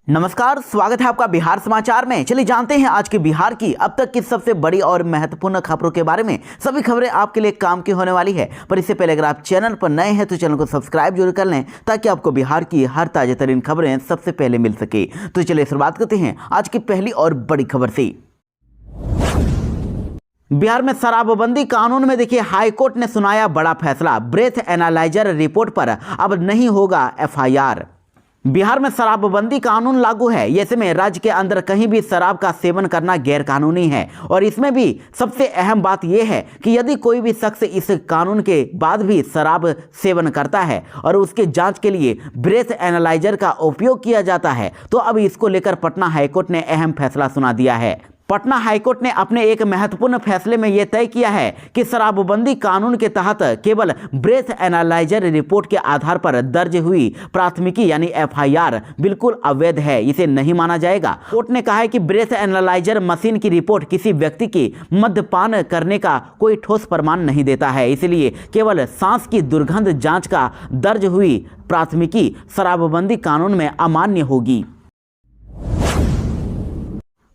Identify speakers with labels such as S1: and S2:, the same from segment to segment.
S1: नमस्कार, स्वागत है आपका बिहार समाचार में। चलिए जानते हैं आज के बिहार की अब तक की सबसे बड़ी और महत्वपूर्ण खबरों के बारे में। सभी खबरें आपके लिए काम की होने वाली है, पर इससे पहले अगर आप चैनल पर नए हैं तो चैनल को सब्सक्राइब जरूर कर लें ताकि आपको बिहार की हर ताजा तरीन खबरें सबसे पहले मिल सके। तो चलिए शुरुआत करते हैं आज की पहली और बड़ी खबर से। बिहार में शराबबंदी कानून में देखिए हाईकोर्ट ने सुनाया बड़ा फैसला। ब्रेथ एनालाइजर रिपोर्ट पर अब नहीं होगा एफआईआर। बिहार में शराबबंदी कानून लागू है। ऐसे में राज्य के अंदर कहीं भी शराब का सेवन करना गैरकानूनी है और इसमें भी सबसे अहम बात यह है कि यदि कोई भी शख्स इस कानून के बाद भी शराब सेवन करता है और उसके जांच के लिए ब्रेथ एनालाइजर का उपयोग किया जाता है तो अब इसको लेकर पटना हाईकोर्ट ने अहम फैसला सुना दिया है। पटना हाईकोर्ट ने अपने एक महत्वपूर्ण फैसले में यह तय किया है कि शराबबंदी कानून के तहत केवल ब्रेथ एनालाइजर रिपोर्ट के आधार पर दर्ज हुई प्राथमिकी यानी एफआईआर बिल्कुल अवैध है, इसे नहीं माना जाएगा। कोर्ट ने कहा है कि ब्रेथ एनालाइजर मशीन की रिपोर्ट किसी व्यक्ति की मद्यपान करने का कोई ठोस प्रमाण नहीं देता है, इसलिए केवल सांस की दुर्गंध जांच का दर्ज हुई प्राथमिकी शराबबंदी कानून में अमान्य होगी।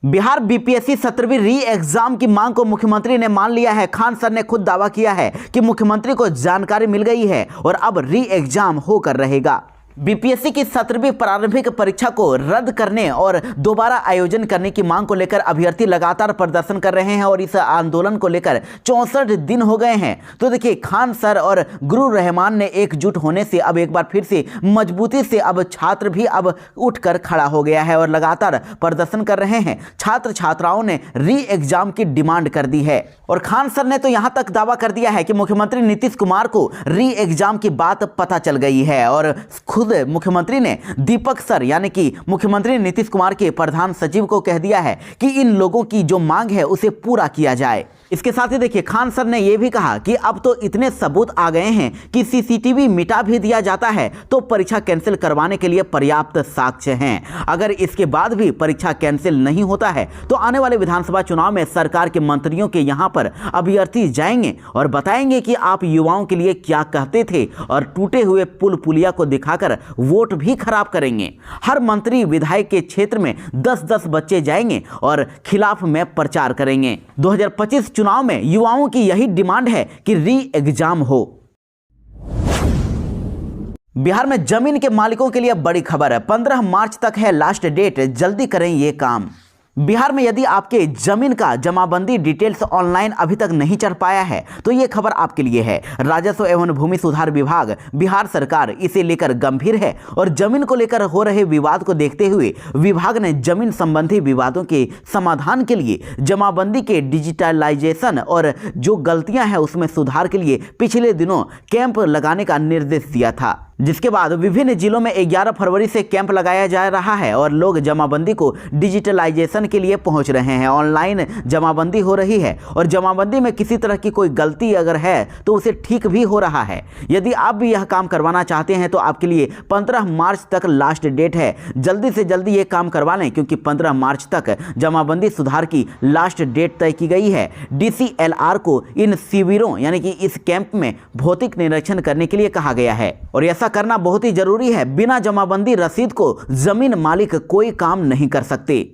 S1: बिहार बीपीएससी 17वीं री एग्जाम की मांग को मुख्यमंत्री ने मान लिया है। खान सर ने खुद दावा किया है कि मुख्यमंत्री को जानकारी मिल गई है और अब री एग्जाम होकर रहेगा। बीपीएससी की 17वीं प्रारंभिक परीक्षा को रद्द करने और दोबारा आयोजन करने की मांग को लेकर अभ्यर्थी लगातार प्रदर्शन कर रहे हैं और इस आंदोलन को लेकर 64 दिन हो गए हैं। तो देखिए खान सर और गुरु रहमान ने एकजुट होने से अब एक बार फिर से मजबूती से अब छात्र भी अब उठकर खड़ा हो गया है और लगातार प्रदर्शन कर रहे हैं। छात्र छात्राओं ने री एग्जाम की डिमांड कर दी है और खान सर ने तो यहां तक दावा कर दिया है कि मुख्यमंत्री नीतीश कुमार को री एग्जाम की बात पता चल गई है और खुद मुख्यमंत्री ने दीपक सर यानी कि मुख्यमंत्री नीतीश कुमार के प्रधान सचिव को कह दिया है कि इन लोगों की जो मांग है उसे पूरा किया जाए। इसके साथ ही देखिए खान सर ने यह भी कहा कि अब तो इतने सबूत आ गए हैं कि सीसीटीवी मिटा भी दिया जाता है तो परीक्षा कैंसिल करवाने के लिए पर्याप्त साक्ष्य हैं। अगर इसके बाद भी परीक्षा कैंसिल नहीं होता है तो आने वाले विधानसभा चुनाव में सरकार के मंत्रियों के यहां पर अभ्यर्थी जाएंगे और बताएंगे कि आप युवाओं के लिए क्या कहते थे और टूटे हुए पुल पुलिया को दिखाकर वोट भी खराब करेंगे। हर मंत्री विधायक के क्षेत्र में 10-10 बच्चे जाएंगे और खिलाफ में प्रचार करेंगे। 2025 चुनाव में युवाओं की यही डिमांड है कि री एग्जाम हो। बिहार में जमीन के मालिकों के लिए बड़ी खबर है। 15 मार्च तक है लास्ट डेट, जल्दी करें ये काम। बिहार में यदि आपके जमीन का जमाबंदी डिटेल्स ऑनलाइन अभी तक नहीं चढ़ पाया है तो ये खबर आपके लिए है। राजस्व एवं भूमि सुधार विभाग बिहार सरकार इसे लेकर गंभीर है और जमीन को लेकर हो रहे विवाद को देखते हुए विभाग ने जमीन संबंधी विवादों के समाधान के लिए जमाबंदी के डिजिटलाइजेशन और जो गलतियां हैं उसमें सुधार के लिए पिछले दिनों कैंप लगाने का निर्देश दिया था, जिसके बाद विभिन्न जिलों में 11 फरवरी से कैंप लगाया जा रहा है और लोग जमाबंदी को डिजिटलाइजेशन के लिए पहुंच रहे हैं। ऑनलाइन जमाबंदी हो रही है और जमाबंदी में किसी तरह की कोई गलती अगर है तो उसे ठीक भी हो रहा है। यदि आप भी यह काम करवाना चाहते हैं तो आपके लिए 15 मार्च तक लास्ट डेट है। जल्दी से जल्दी ये काम करवा लें क्योंकि 15 मार्च तक जमाबंदी सुधार की लास्ट डेट तय की गई है। DCLR को इन शिविरों यानी कि इस कैंप में भौतिक निरीक्षण करने के लिए कहा गया है और ऐसा करना बहुत ही जरूरी है। बिना जमाबंदी रसीद को जमीन मालिक कोई काम नहीं कर सकते।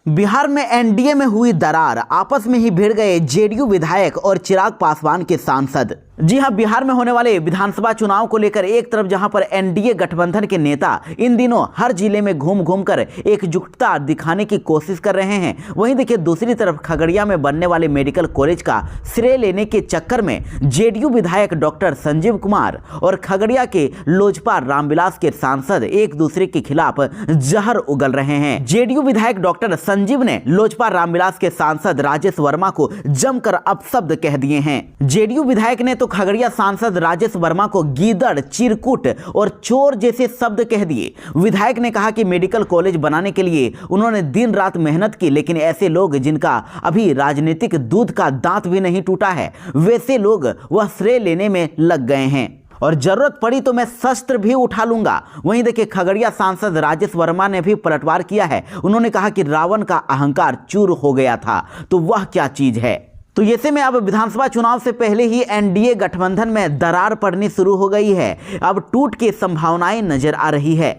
S1: बिहार में एनडीए में हुई दरार, आपस में ही भिड़ गए जेडीयू विधायक और चिराग पासवान के सांसद। जी हां, बिहार में होने वाले विधानसभा चुनाव को लेकर एक तरफ जहां पर एनडीए गठबंधन के नेता इन दिनों हर जिले में घूम घूम कर एकजुटता दिखाने की कोशिश कर रहे हैं, वहीं देखिए दूसरी तरफ खगड़िया में बनने वाले मेडिकल कॉलेज का श्रेय लेने के चक्कर में जेडीयू विधायक डॉक्टर संजीव कुमार और खगड़िया के लोजपा रामविलास के सांसद एक दूसरे के खिलाफ जहर उगल रहे हैं। जेडीयू विधायक डॉक्टर संजीव ने लोजपा रामविलास के सांसद राजेश वर्मा को जमकर अपशब्द कह दिए हैं। जेडीयू विधायक ने तो खगड़िया सांसद राजेश वर्मा को गीदड़, चिरकुट और चोर जैसे शब्द कह दिए। विधायक ने कहा कि मेडिकल कॉलेज बनाने के लिए उन्होंने दिन रात मेहनत की, लेकिन ऐसे लोग जिनका अभी राजनीतिक दूध का दांत भी नहीं टूटा है वैसे लोग वह श्रेय लेने में लग गए हैं और जरूरत पड़ी तो मैं शस्त्र भी उठा लूंगा। वहीं देखिए खगड़िया सांसद राजेश वर्मा ने भी पलटवार किया है। उन्होंने कहा कि रावण का अहंकार चूर हो गया था तो वह क्या चीज है। तो ऐसे में अब विधानसभा चुनाव से पहले ही एनडीए गठबंधन में दरार पड़नी शुरू हो गई है। अब टूट की संभावनाएं नजर आ रही है।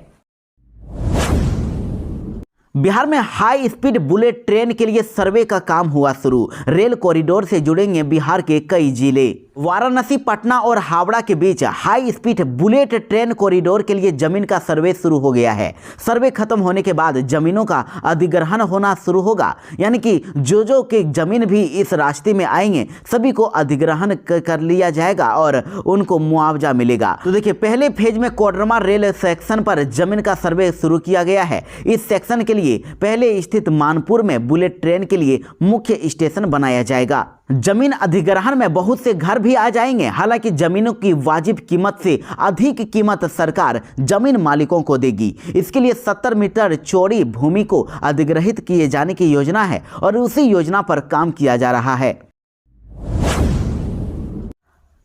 S1: बिहार में हाई स्पीड बुलेट ट्रेन के लिए सर्वे का काम हुआ शुरू। रेल कॉरिडोर से जुड़ेंगे बिहार के कई जिले। वाराणसी, पटना और हावड़ा के बीच high speed bullet train corridor के लिए जमीन का सर्वे शुरू हो गया है। सर्वे खत्म होने के बाद जमीनों का अधिग्रहण होना शुरू होगा, यानी कि जो के जमीन भी इस रास्ते में आएंगे सभी को अधिग्रहण कर लिया जाएगा और उनको मुआवजा मिलेगा। तो देखिए, पहले फेज में कोडरमा रेल सेक्शन पर जमीन का सर्वे शुरू किया गया है। इस सेक्शन के लिए पहले स्थित मानपुर में बुलेट ट्रेन के लिए मुख्य स्टेशन बनाया जाएगा। जमीन अधिग्रहण में बहुत से घर भी आ जाएंगे। हालांकि जमीनों की वाजिब कीमत से अधिक कीमत सरकार जमीन मालिकों को देगी। इसके लिए 70 मीटर चौड़ी भूमि को अधिग्रहित किए जाने की योजना है और उसी योजना पर काम किया जा रहा है।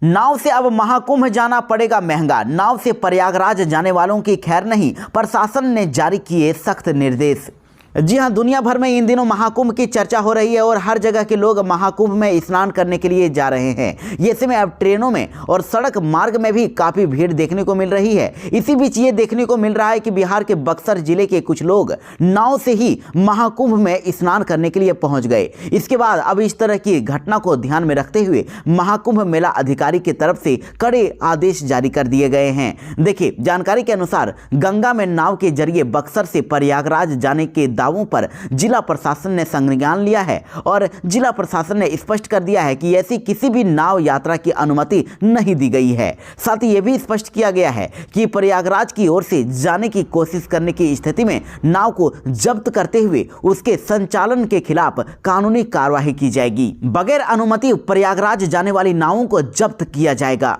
S1: नाव से अब महाकुंभ जाना पड़ेगा महंगा। नाव से प्रयागराज जाने वालों की खैर नहीं, प्रशासन ने जारी किए सख्त निर्देश। जी हां, दुनिया भर में इन दिनों महाकुंभ की चर्चा हो रही है और हर जगह के लोग महाकुंभ में स्नान करने के लिए जा रहे हैं। ये समय अब ट्रेनों में और सड़क मार्ग में भी काफी भीड़ देखने को मिल रही है। इसी बीच ये देखने को मिल रहा है कि बिहार के बक्सर जिले के कुछ लोग नाव से ही महाकुंभ में स्नान करने के लिए पहुंच गए। इसके बाद अब इस तरह की घटना को ध्यान में रखते हुए महाकुंभ मेला अधिकारी की तरफ से कड़े आदेश जारी कर दिए गए हैं। देखिए, जानकारी के अनुसार गंगा में नाव के जरिए बक्सर से प्रयागराज जाने के दावों पर जिला प्रशासन ने संज्ञान लिया है और जिला प्रशासन ने स्पष्ट कर दिया है कि ऐसी किसी भी नाव यात्रा की अनुमति नहीं दी गई है। साथ ही यह भी स्पष्ट किया गया है कि प्रयागराज की ओर से जाने की कोशिश करने की स्थिति में नाव को जब्त करते हुए उसके संचालन के खिलाफ कानूनी कार्रवाई की जाएगी। बगैर अनुमति प्रयागराज जाने वाली नावों को जब्त किया जाएगा।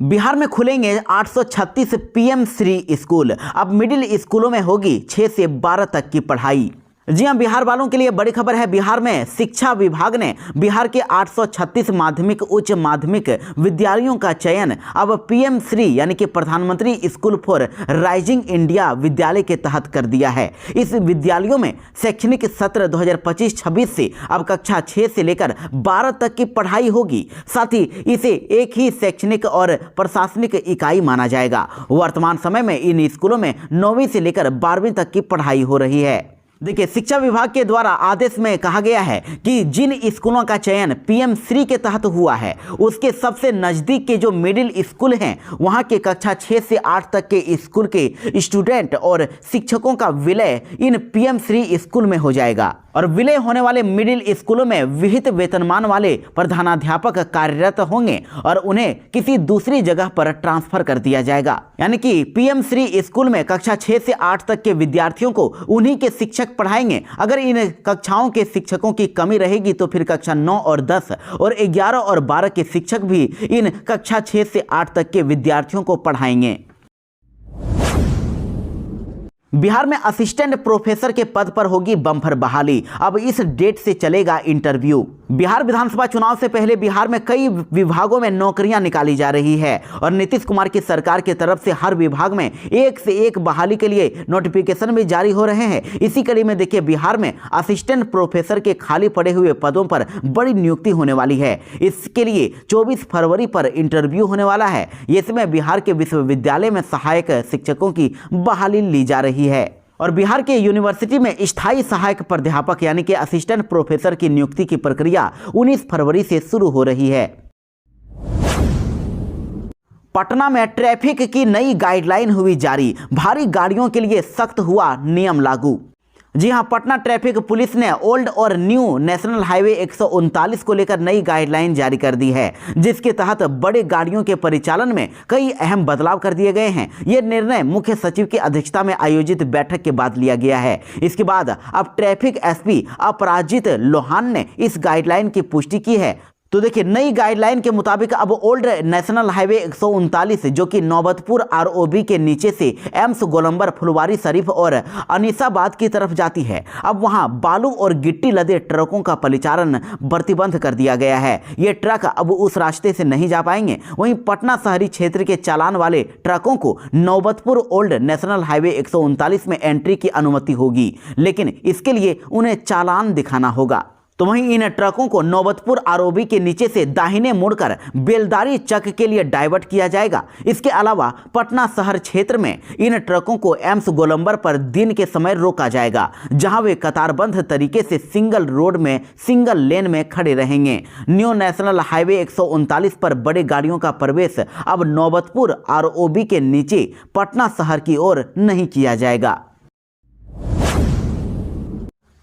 S1: बिहार में खुलेंगे 836 पीएम श्री स्कूल। अब मिडिल स्कूलों में होगी 6 से 12 तक की पढ़ाई। जी हां, बिहार वालों के लिए बड़ी खबर है। बिहार में शिक्षा विभाग ने बिहार के 836 माध्यमिक उच्च माध्यमिक विद्यालयों का चयन अब पीएम श्री यानी कि प्रधानमंत्री स्कूल फॉर राइजिंग इंडिया विद्यालय के तहत कर दिया है। इस विद्यालयों में शैक्षणिक सत्र 2025-26 से अब कक्षा 6 से लेकर 12 तक की पढ़ाई होगी। साथ ही इसे एक ही शैक्षणिक और प्रशासनिक इकाई माना जाएगा। वर्तमान समय में इन स्कूलों में 9वीं से लेकर 12वीं तक की पढ़ाई हो रही है। देखिए, शिक्षा विभाग के द्वारा आदेश में कहा गया है कि जिन स्कूलों का चयन पीएम श्री के तहत हुआ है उसके सबसे नजदीक के जो मिडिल स्कूल हैं वहां के कक्षा 6 से 8 तक के स्कूल के स्टूडेंट और शिक्षकों का विलय इन पीएम श्री स्कूल में हो जाएगा और विलय होने वाले मिडिल स्कूलों में विहित वेतनमान वाले प्रधानाध्यापक कार्यरत होंगे और उन्हें किसी दूसरी जगह पर ट्रांसफर कर दिया जाएगा। यानी कि पीएम श्री स्कूल में कक्षा 6 से 8 तक के विद्यार्थियों को उन्हीं के शिक्षक पढ़ाएंगे। अगर इन कक्षाओं के शिक्षकों की कमी रहेगी तो फिर कक्षा 9 और 10 और 11 और 12 के शिक्षक भी इन कक्षा 6 से 8 तक के विद्यार्थियों को पढ़ाएंगे। बिहार में असिस्टेंट प्रोफेसर के पद पर होगी बम्पर बहाली। अब इस डेट से चलेगा इंटरव्यू। बिहार विधानसभा चुनाव से पहले बिहार में कई विभागों में नौकरियां निकाली जा रही है और नीतीश कुमार की सरकार की तरफ से हर विभाग में एक से एक बहाली के लिए नोटिफिकेशन भी जारी हो रहे हैं। इसी कड़ी में देखिए, बिहार में असिस्टेंट प्रोफेसर के खाली पड़े हुए पदों पर बड़ी नियुक्ति होने वाली है। इसके लिए 24 फरवरी पर इंटरव्यू होने वाला है। इसमें बिहार के विश्वविद्यालय में सहायक शिक्षकों की बहाली ली जा रही है और बिहार के यूनिवर्सिटी में स्थायी सहायक प्राध्यापक यानी कि असिस्टेंट प्रोफेसर की नियुक्ति की प्रक्रिया 19 फरवरी से शुरू हो रही है। पटना में ट्रैफिक की नई गाइडलाइन हुई जारी। भारी गाड़ियों के लिए सख्त हुआ नियम लागू। जी हां, पटना ट्रैफिक पुलिस ने ओल्ड और न्यू नेशनल हाईवे 139 को लेकर नई गाइडलाइन जारी कर दी है, जिसके तहत बड़े गाड़ियों के परिचालन में कई अहम बदलाव कर दिए गए हैं। यह निर्णय मुख्य सचिव की अध्यक्षता में आयोजित बैठक के बाद लिया गया है। इसके बाद अब ट्रैफिक एसपी अपराजित लोहान ने इस गाइडलाइन की पुष्टि की है। तो देखिए, नई गाइडलाइन के मुताबिक अब ओल्ड नेशनल हाईवे 139 जो कि नौबतपुर आरओबी के नीचे से एम्स गोलंबर फुलवारी शरीफ और अनीसाबाद की तरफ जाती है, अब वहां बालू और गिट्टी लदे ट्रकों का परिचालन प्रतिबंध कर दिया गया है। ये ट्रक अब उस रास्ते से नहीं जा पाएंगे। वहीं पटना शहरी क्षेत्र के चालान वाले ट्रकों को नौबतपुर ओल्ड नेशनल हाईवे 139 में एंट्री की अनुमति होगी, लेकिन इसके लिए उन्हें चालान दिखाना होगा। तो वहीं इन ट्रकों को नौबतपुर आरओबी के नीचे से दाहिने मुड़कर बेलदारी चक के लिए डाइवर्ट किया जाएगा। इसके अलावा पटना शहर क्षेत्र में इन ट्रकों को एम्स गोलंबर पर दिन के समय रोका जाएगा, जहां वे कतारबंद तरीके से सिंगल रोड में सिंगल लेन में खड़े रहेंगे। न्यू नेशनल हाईवे 139 पर बड़ी गाड़ियों का प्रवेश अब नौबतपुर आरओबी के नीचे पटना शहर की ओर नहीं किया जाएगा।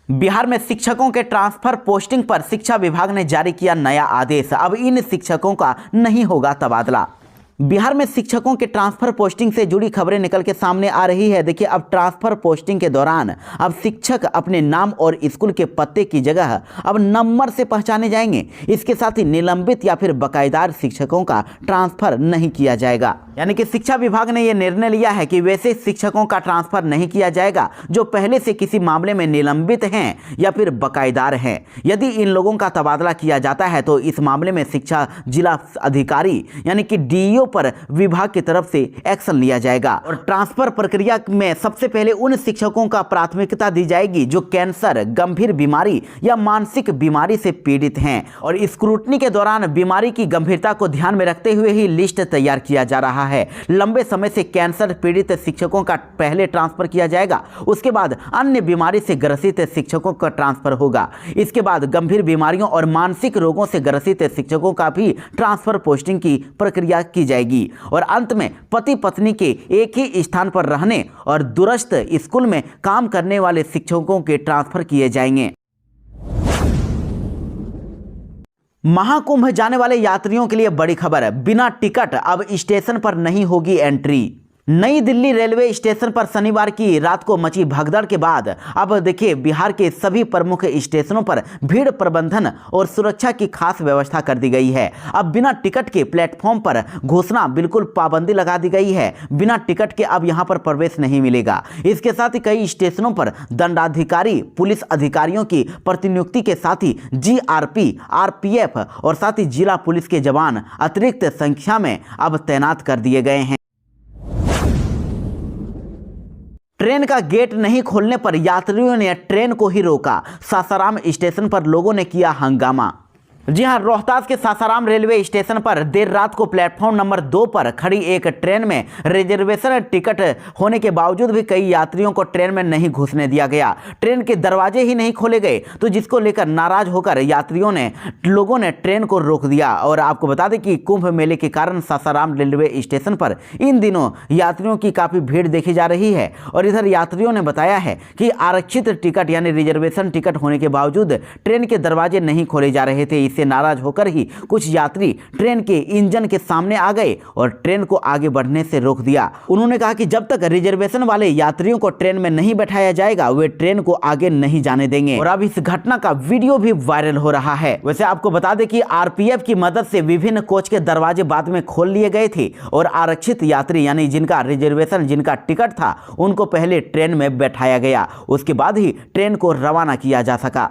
S1: बिहार में शिक्षकों के ट्रांसफर पोस्टिंग पर शिक्षा विभाग ने जारी किया नया आदेश। अब इन शिक्षकों का नहीं होगा तबादला। बिहार में शिक्षकों के ट्रांसफर पोस्टिंग से जुड़ी खबरें निकल के सामने आ रही है। देखिए, अब ट्रांसफर पोस्टिंग के दौरान अब शिक्षक अपने नाम और स्कूल के पते की जगह अब नंबर से पहचाने जाएंगे। इसके साथ ही निलंबित या फिर बकायेदार शिक्षकों का ट्रांसफर नहीं किया जाएगा। यानी कि शिक्षा विभाग ने यह निर्णय लिया है कि वैसे शिक्षकों का ट्रांसफर नहीं किया जाएगा जो पहले से किसी मामले में निलंबित हैं या फिर बकायेदार हैं। यदि इन लोगों का तबादला किया जाता है तो इस मामले में शिक्षा जिला अधिकारी यानी कि डीईओ पर विभाग की तरफ से एक्शन लिया जाएगा। और ट्रांसफर प्रक्रिया में सबसे पहले उन शिक्षकों का प्राथमिकता दी जाएगी जो कैंसर, गंभीर बीमारी या मानसिक बीमारी से पीड़ित हैं। और स्क्रूटनी के दौरान बीमारी की गंभीरता को ध्यान में रखते हुए ही लिस्ट तैयार किया जा रहा है। लंबे समय से कैंसर पीड़ित शिक्षकों का पहले ट्रांसफर किया जाएगा, उसके बाद अन्य बीमारी से ग्रसित शिक्षकों का ट्रांसफर होगा। इसके बाद गंभीर बीमारियों और मानसिक रोगों से ग्रसित शिक्षकों का भी ट्रांसफर पोस्टिंग की प्रक्रिया की जाएगी। और अंत में पति पत्नी के एक ही स्थान पर रहने और दूरस्थ स्कूल में काम करने वाले शिक्षकों के ट्रांसफर किए जाएंगे। महाकुंभ जाने वाले यात्रियों के लिए बड़ी खबर, बिना टिकट अब स्टेशन पर नहीं होगी एंट्री। नई दिल्ली रेलवे स्टेशन पर शनिवार की रात को मची भगदड़ के बाद अब देखिए, बिहार के सभी प्रमुख स्टेशनों पर भीड़ प्रबंधन और सुरक्षा की खास व्यवस्था कर दी गई है। अब बिना टिकट के प्लेटफॉर्म पर घोषणा बिल्कुल पाबंदी लगा दी गई है। बिना टिकट के अब यहां पर प्रवेश नहीं मिलेगा। इसके साथ ही कई स्टेशनों पर दंडाधिकारी, पुलिस अधिकारियों की प्रतिनियुक्ति के साथ ही जीआरपी, आरपीएफ और साथ ही जिला पुलिस के जवान अतिरिक्त संख्या में अब तैनात कर दिए गए हैं। ट्रेन का गेट नहीं खोलने पर यात्रियों ने ट्रेन को ही रोका। सासाराम स्टेशन पर लोगों ने किया हंगामा। जी हां, रोहतास के सासाराम रेलवे स्टेशन पर देर रात को प्लेटफॉर्म नंबर 2 पर खड़ी एक ट्रेन में रिजर्वेशन टिकट होने के बावजूद भी कई यात्रियों को ट्रेन में नहीं घुसने दिया गया। ट्रेन के दरवाजे ही नहीं खोले गए, तो जिसको लेकर नाराज होकर लोगों ने ट्रेन को रोक दिया। और आपको बता दें कि कुंभ मेले के कारण सासाराम रेलवे स्टेशन पर इन दिनों यात्रियों की काफी भीड़ देखी जा रही है। और इधर यात्रियों ने बताया है कि आरक्षित टिकट यानी रिजर्वेशन टिकट होने के बावजूद ट्रेन के दरवाजे नहीं खोले जा रहे थे। से नाराज होकर ही कुछ यात्री ट्रेन के इंजन के सामने आ गए और ट्रेन को आगे बढ़ने से रोक दिया। उन्होंने कहा कि जब तक रिजर्वेशन वाले यात्रियों को ट्रेन में नहीं बैठाया जाएगा, वे ट्रेन को आगे नहीं जाने देंगे। और अब इस घटना का वीडियो भी वायरल हो रहा है। वैसे आपको बता दें कि आरपीएफ की मदद से विभिन्न कोच के दरवाजे बाद में खोल लिए गए थे और आरक्षित यात्री यानी जिनका रिजर्वेशन, जिनका टिकट था, उनको पहले ट्रेन में बैठाया गया। उसके बाद ही ट्रेन को रवाना किया जा सका।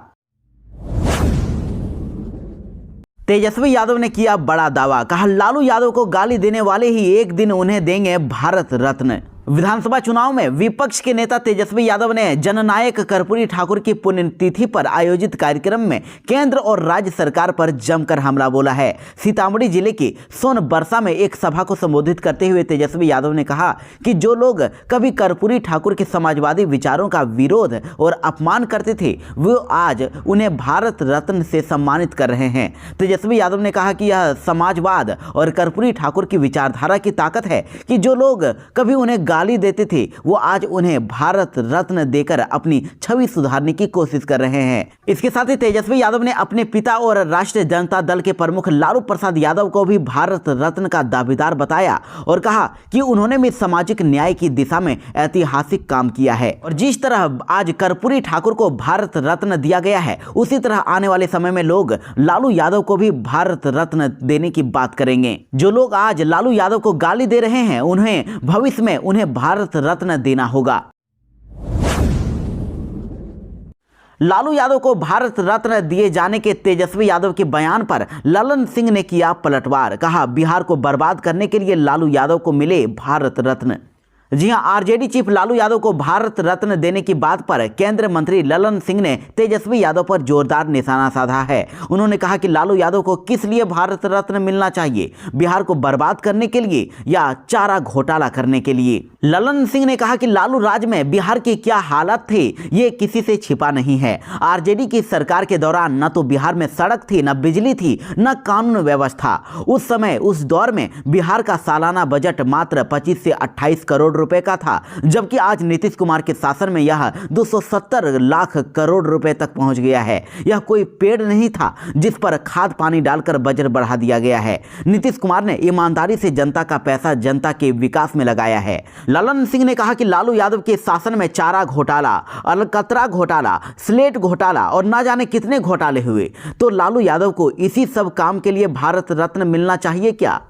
S1: तेजस्वी यादव ने किया बड़ा दावा, कहा लालू यादव को गाली देने वाले ही एक दिन उन्हें देंगे भारत रत्न। विधानसभा चुनाव में विपक्ष के नेता तेजस्वी यादव ने जननायक कर्पूरी ठाकुर की पुण्यतिथि पर आयोजित कार्यक्रम में केंद्र और राज्य सरकार पर जमकर हमला बोला है। सीतामढ़ी जिले के सोनबरसा में एक सभा को संबोधित करते हुए तेजस्वी यादव ने कहा कि जो लोग कभी कर्पूरी ठाकुर के समाजवादी विचारों का विरोध और अपमान करते थे, वो आज उन्हें भारत रत्न से सम्मानित कर रहे हैं। तेजस्वी यादव ने कहा कि यह समाजवाद और कर्पूरी ठाकुर की विचारधारा की ताकत है कि जो लोग कभी उन्हें गाली देते थे वो आज उन्हें भारत रत्न देकर अपनी छवि सुधारने की कोशिश कर रहे हैं। इसके साथ ही तेजस्वी यादव ने अपने पिता और राष्ट्रीय जनता दल के प्रमुख लालू प्रसाद यादव को भी भारत रत्न का दावेदार बताया और कहा कि उन्होंने भी सामाजिक न्याय की दिशा में ऐतिहासिक काम किया है। और जिस तरह आज कर्पूरी ठाकुर को भारत रत्न दिया गया है, उसी तरह आने वाले समय में लोग लालू यादव को भी भारत रत्न देने की बात करेंगे। जो लोग आज लालू यादव को गाली दे रहे हैं, उन्हें भविष्य में उन्हें भारत रत्न देना होगा। लालू यादव को भारत रत्न दिए जाने के तेजस्वी यादव के बयान पर ललन सिंह ने किया पलटवार। कहा, बिहार को बर्बाद करने के लिए लालू यादव को मिले भारत रत्न। जी हां, आरजेडी चीफ लालू यादव को भारत रत्न देने की बात पर केंद्रीय मंत्री ललन सिंह ने तेजस्वी यादव पर जोरदार निशाना साधा है। उन्होंने कहा कि लालू यादव को किस लिए भारत रत्न मिलना चाहिए, बिहार को बर्बाद करने के लिए या चारा घोटाला करने के लिए। ललन सिंह ने कहा कि लालू राज में बिहार की क्या हालत थे ये किसी से छिपा नहीं है। आरजेडी की सरकार के दौरान न तो बिहार में सड़क थी, न बिजली थी, न कानून व्यवस्था। उस समय उस दौर में बिहार का सालाना बजट मात्र 25 से 28 करोड़ रुपए का था, जबकि आज नीतीश कुमार के शासन में यह 270 लाख करोड़ रुपए तक पहुंच गया है। यह कोई पेड़ नहीं था जिस पर खाद पानी डालकर बजट बढ़ा दिया गया है। नीतीश कुमार ने ईमानदारी से जनता का पैसा जनता के विकास में लगाया है। ललन सिंह ने कहा कि लालू यादव के शासन में चारा घोटाला, अलकतरा घोटाला, स्लेट घोटाला और ना जाने कितने घोटाले हुए, तो लालू यादव को इसी सब काम के लिए भारत रत्न मिलना चाहिए क्या?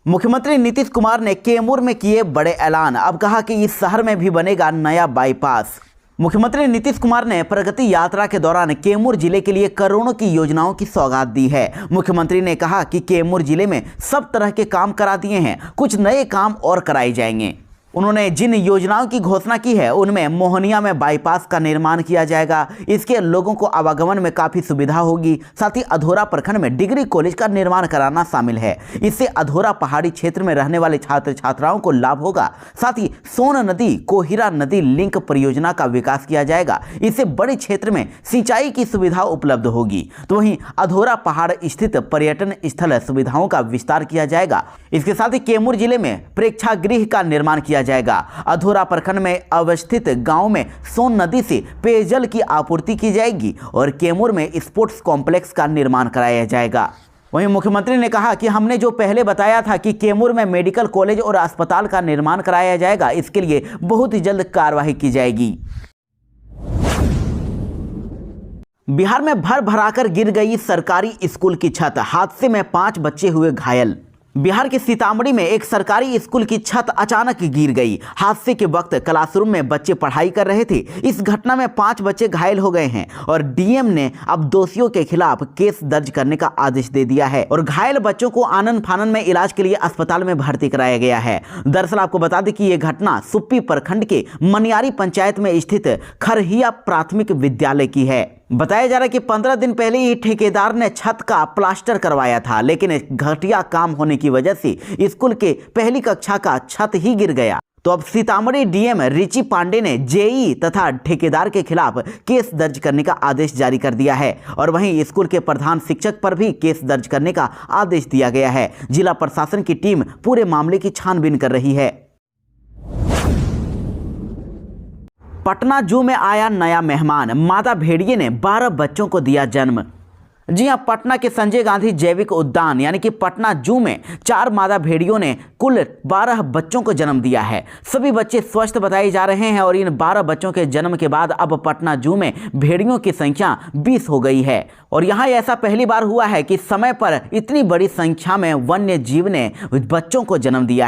S1: मुख्यमंत्री नीतीश कुमार ने कैमूर में किए बड़े ऐलान। अब कहा कि इस शहर में भी बनेगा नया बाईपास। मुख्यमंत्री नीतीश कुमार ने प्रगति यात्रा के दौरान कैमूर जिले के लिए करोड़ों की योजनाओं की सौगात दी है। मुख्यमंत्री ने कहा कि कैमूर जिले में सब तरह के काम करा दिए हैं, कुछ नए काम और कराए जाएंगे। उन्होंने जिन योजनाओं की घोषणा की है उनमें मोहनिया में बाईपास का निर्माण किया जाएगा। इसके लोगों को आवागमन में काफ़ी सुविधा होगी। साथ ही अधौरा प्रखंड में डिग्री कॉलेज का निर्माण कराना शामिल है। इससे अधौरा पहाड़ी क्षेत्र में रहने वाले छात्र छात्राओं को लाभ होगा। साथ ही सोन नदी कोहिरा नदी लिंक परियोजना का विकास किया जाएगा। इससे बड़े क्षेत्र में सिंचाई की सुविधा उपलब्ध होगी। तो वहीं अधौरा पहाड़ स्थित पर्यटन स्थल सुविधाओं का विस्तार किया जाएगा। इसके साथ ही कैमूर जिले में प्रेक्षागृह का निर्माण किया जाएगा। अधौरा प्रखंड में अवस्थित गांव में सोन नदी से पेयजल की आपूर्ति की जाएगी और कैमूर में स्पोर्ट्स कॉम्प्लेक्स का निर्माण कराया जाएगा। वहीं मुख्यमंत्री ने कहा कि हमने जो पहले बताया था कि कैमूर में मेडिकल कॉलेज और अस्पताल का निर्माण कराया जाएगा, इसके लिए बहुत ही जल्द कार्रवाई की जाएगी। बिहार में भर भराकर गिर गई सरकारी स्कूल की छत, हादसे में 5 बच्चे हुए घायल। बिहार के सीतामढ़ी में एक सरकारी स्कूल की छत अचानक गिर गई। हादसे के वक्त क्लासरूम में बच्चे पढ़ाई कर रहे थे। इस घटना में 5 बच्चे घायल हो गए हैं और डीएम ने अब दोषियों के खिलाफ केस दर्ज करने का आदेश दे दिया है और घायल बच्चों को आनन फानन में इलाज के लिए अस्पताल में भर्ती कराया गया है। दरअसल आपको बता दें कि यह घटना सुप्पी प्रखंड के मनियारी पंचायत में स्थित खरहिया प्राथमिक विद्यालय की है। बताया जा रहा है कि 15 दिन पहले ही ठेकेदार ने छत का प्लास्टर करवाया था, लेकिन घटिया काम होने की वजह से स्कूल के पहली कक्षा का छत ही गिर गया। तो अब सीतामढ़ी डीएम रिची पांडे ने जेई तथा ठेकेदार के खिलाफ केस दर्ज करने का आदेश जारी कर दिया है और वहीं स्कूल के प्रधान शिक्षक पर भी केस दर्ज करने का आदेश दिया गया है। जिला प्रशासन की टीम पूरे मामले की छानबीन कर रही है। पटना जू में आया नया मेहमान, मादा भेड़िए ने 12 बच्चों को दिया जन्म। जी हां, पटना के संजय गांधी जैविक उद्यान यानी कि पटना जू में 4 मादा भेड़ियों ने कुल 12 बच्चों को जन्म दिया है। सभी बच्चे स्वस्थ बताए जा रहे हैं और इन 12 बच्चों के जन्म के बाद अब पटना जू में भेड़ियों की संख्या 20 हो गई है और यहाँ ऐसा पहली बार हुआ है कि समय पर इतनी बड़ी संख्या में वन्य जीव ने बच्चों को जन्म दिया है।